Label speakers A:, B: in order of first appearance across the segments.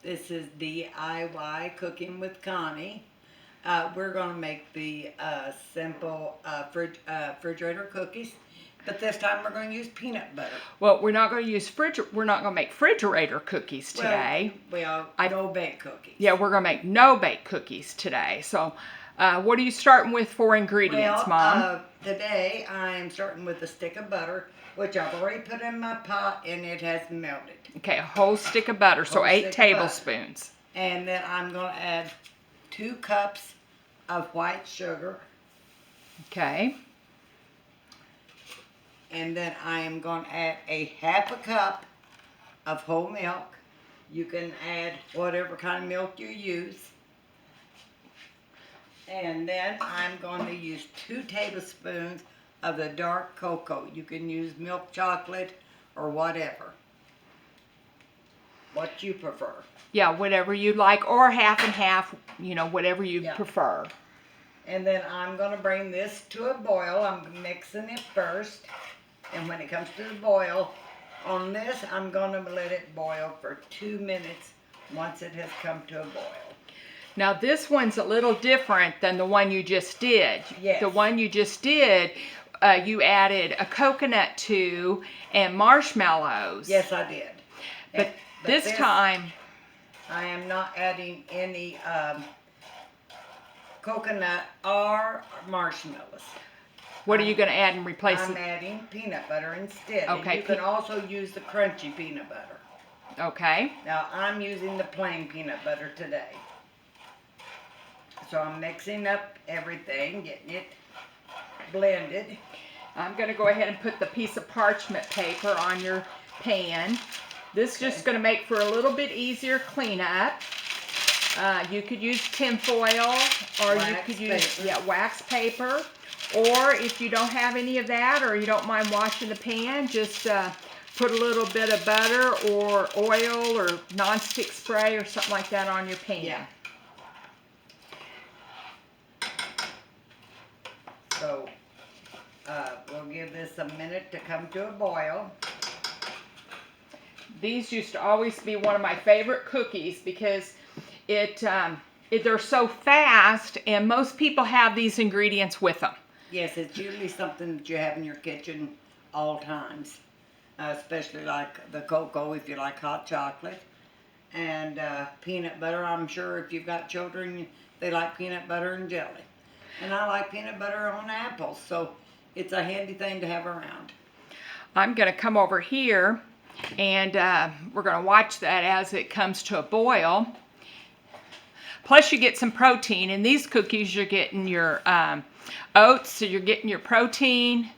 A: This is DIY Cooking with Connie. We're going to make the simple refrigerator cookies, but this time we're going to use peanut butter.
B: Well, we're not going to use we're not going to make refrigerator cookies today.
A: Well, no bake cookies.
B: Yeah, we're going to make no bake cookies today. So, what are you starting with for ingredients, Mom?
A: Today I'm starting with a stick of butter, which I've already put in my pot and it has melted.
B: Okay, a whole stick of butter, so 8 tablespoons.
A: And then I'm going to add 2 cups of white sugar.
B: Okay.
A: And then I am going to add a half a cup of whole milk. You can add whatever kind of milk you use. And then I'm going to use 2 tablespoons of the dark cocoa. You can use milk chocolate or whatever. What you prefer.
B: Yeah, whatever you like, or half and half, whatever you prefer.
A: And then I'm going to bring this to a boil. I'm mixing it first. And when it comes to the boil, on this, I'm going to let it boil for 2 minutes once it has come to a boil.
B: Now, this one's a little different than the one you just did.
A: Yes.
B: The one you just did, you added a coconut to and marshmallows.
A: Yes, I did.
B: But this time,
A: I am not adding any coconut or marshmallows.
B: What are you going to add and replace it?
A: I'm adding peanut butter instead.
B: Okay.
A: And you can also use the crunchy peanut butter.
B: Okay.
A: Now, I'm using the plain peanut butter today. So I'm mixing up everything, getting it blended.
B: I'm going to go ahead and put the piece of parchment paper on your pan. This is just going to make for a little bit easier cleanup. You could use tinfoil, or you could use wax paper. Or if you don't have any of that, or you don't mind washing the pan, just put a little bit of butter or oil or nonstick spray or something like that on your pan.
A: Yeah. So we'll give this a minute to come to a boil.
B: These used to always be one of my favorite cookies because they're so fast, and most people have these ingredients with them.
A: Yes, it's usually something that you have in your kitchen all times, especially like the cocoa if you like hot chocolate, and peanut butter. I'm sure if you've got children, they like peanut butter and jelly. And I like peanut butter on apples, so it's a handy thing to have around.
B: I'm going to come over here, and we're going to watch that as it comes to a boil. Plus, you get some protein. In these cookies, you're getting your oats, so you're getting your protein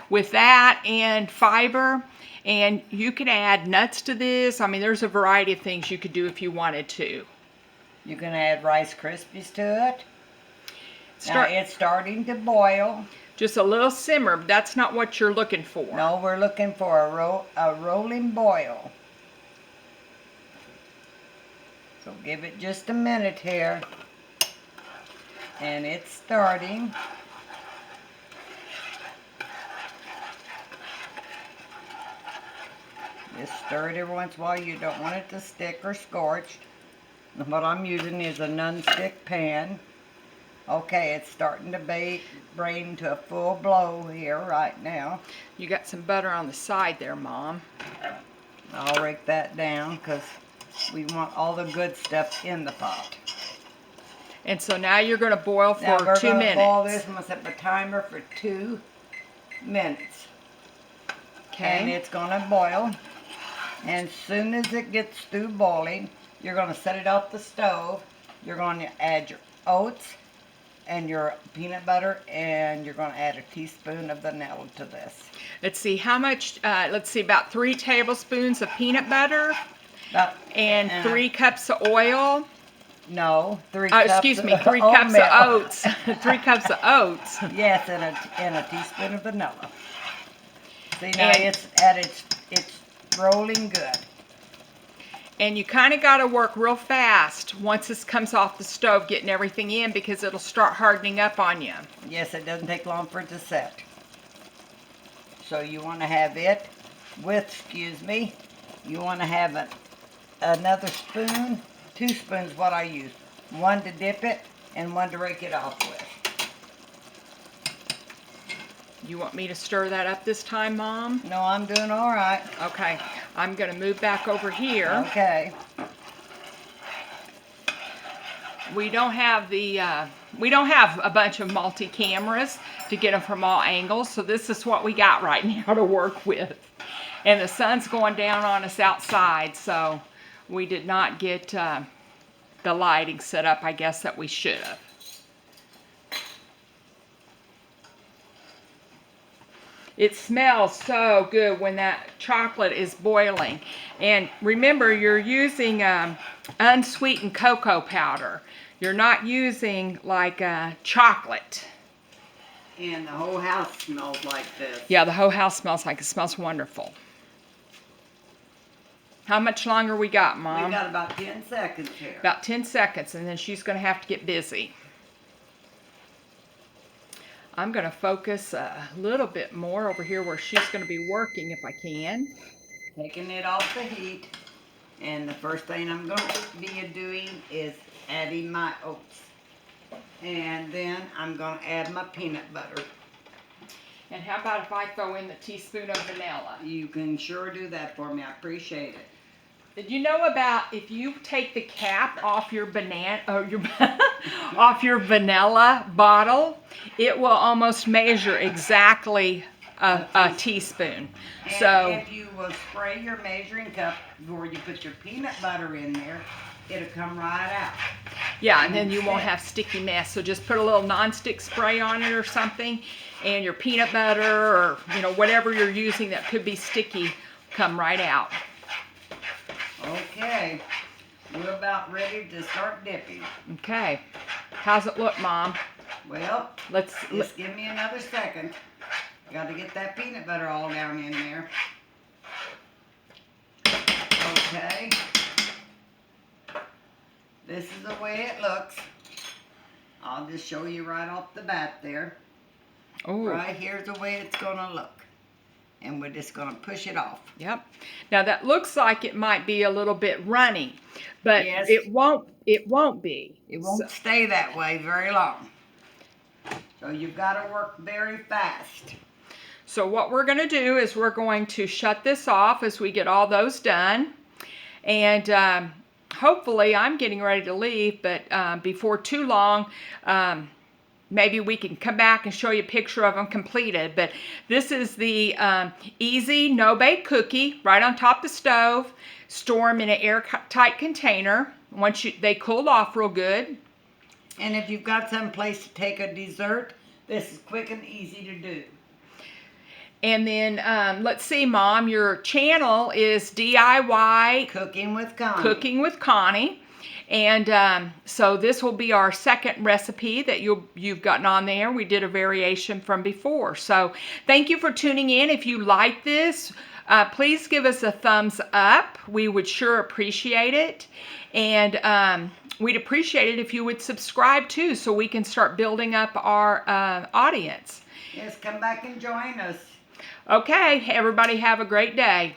B: with that and fiber. And you can add nuts to this. I mean, there's a variety of things you could do if you wanted to.
A: You can add Rice Krispies to it. Now it's starting to boil.
B: Just a little simmer, but that's not what you're looking for.
A: No, we're looking for a rolling boil. So give it just a minute here. And it's starting. Just stir it every once in a while. You don't want it to stick or scorch. And what I'm using is a non-stick pan. Okay, it's starting to brain to a full blow here right now.
B: You got some butter on the side there, Mom.
A: I'll rake that down because we want all the good stuff in the pot.
B: And so now you're going to boil for 2 minutes.
A: Now we're going to boil this. I'm going to set the timer for 2 minutes.
B: Okay.
A: And it's going to boil. And as soon as it gets through boiling, you're going to set it off the stove. You're going to add your oats and your peanut butter, and you're going to add a teaspoon of vanilla to this.
B: Let's see how much, about 3 tablespoons of peanut butter and 3 cups of oil.
A: No, 3 cups
B: excuse me, 3 cups of oats. 3 cups of oats.
A: Yes, and a teaspoon of vanilla. See, now it's rolling good.
B: And you kind of got to work real fast once this comes off the stove, getting everything in, because it'll start hardening up on you.
A: Yes, it doesn't take long for it to set. So you want to have it with, you want to have another spoon 2 spoons what I use. 1 to dip it and 1 to rake it off with.
B: You want me to stir that up this time, Mom?
A: No, I'm doing all right.
B: Okay, I'm gonna move back over here.
A: Okay.
B: We don't have a bunch of multi-cameras to get them from all angles, so this is what we got right now to work with. And the sun's going down on us outside, so we did not get the lighting set up, I guess, that we should have. It smells so good when that chocolate is boiling. And remember, you're using unsweetened cocoa powder. You're not using like chocolate.
A: And the whole house smells like this.
B: Yeah, the whole house smells like it. Smells wonderful. How much longer we got, Mom?
A: We got about 10 seconds here.
B: About 10 seconds, and then she's going to have to get busy. I'm going to focus a little bit more over here where she's going to be working if I can.
A: Taking it off the heat. And the first thing I'm going to be doing is adding my oats. And then I'm going to add my peanut butter.
B: And how about if I throw in the teaspoon of vanilla?
A: You can sure do that for me. I appreciate it.
B: Did you know about if you take the cap off your banana or your off your vanilla bottle, it will almost measure exactly a teaspoon.
A: And
B: so
A: if you will spray your measuring cup before you put your peanut butter in there, it'll come right out.
B: yeah, and then you won't have sticky mess. So just put a little nonstick spray on it or something, and your peanut butter or whatever you're using that could be sticky come right out.
A: Okay, we're about ready to start dipping.
B: Okay, how's it look, Mom?
A: Well,
B: Let's
A: just give me another second. Got to get that peanut butter all down in there. Okay. This is the way it looks. I'll just show you right off the bat there.
B: Oh,
A: Right here's the way it's going to look. And we're just going to push it off.
B: yep. Now that looks like it might be a little bit runny, but
A: Yes.
B: it won't be.
A: It won't stay that way very long. So you've got to work very fast.
B: So what we're going to do is we're going to shut this off as we get all those done. And hopefully I'm getting ready to leave, but before too long, maybe we can come back and show you a picture of them completed. But this is the easy no-bake cookie right on top of the stove. Store them in an airtight container once they cool off real good.
A: And if you've got some place to take a dessert, this is quick and easy to do.
B: And then, let's see, Mom, your channel is DIY
A: Cooking with Connie.
B: Cooking with Connie. And so this will be our second recipe that you've gotten on there. We did a variation from before. So thank you for tuning in. If you like this, please give us a thumbs up. We would sure appreciate it. And we'd appreciate it if you would subscribe too, so we can start building up our audience.
A: Yes, come back and join us.
B: Okay, everybody have a great day.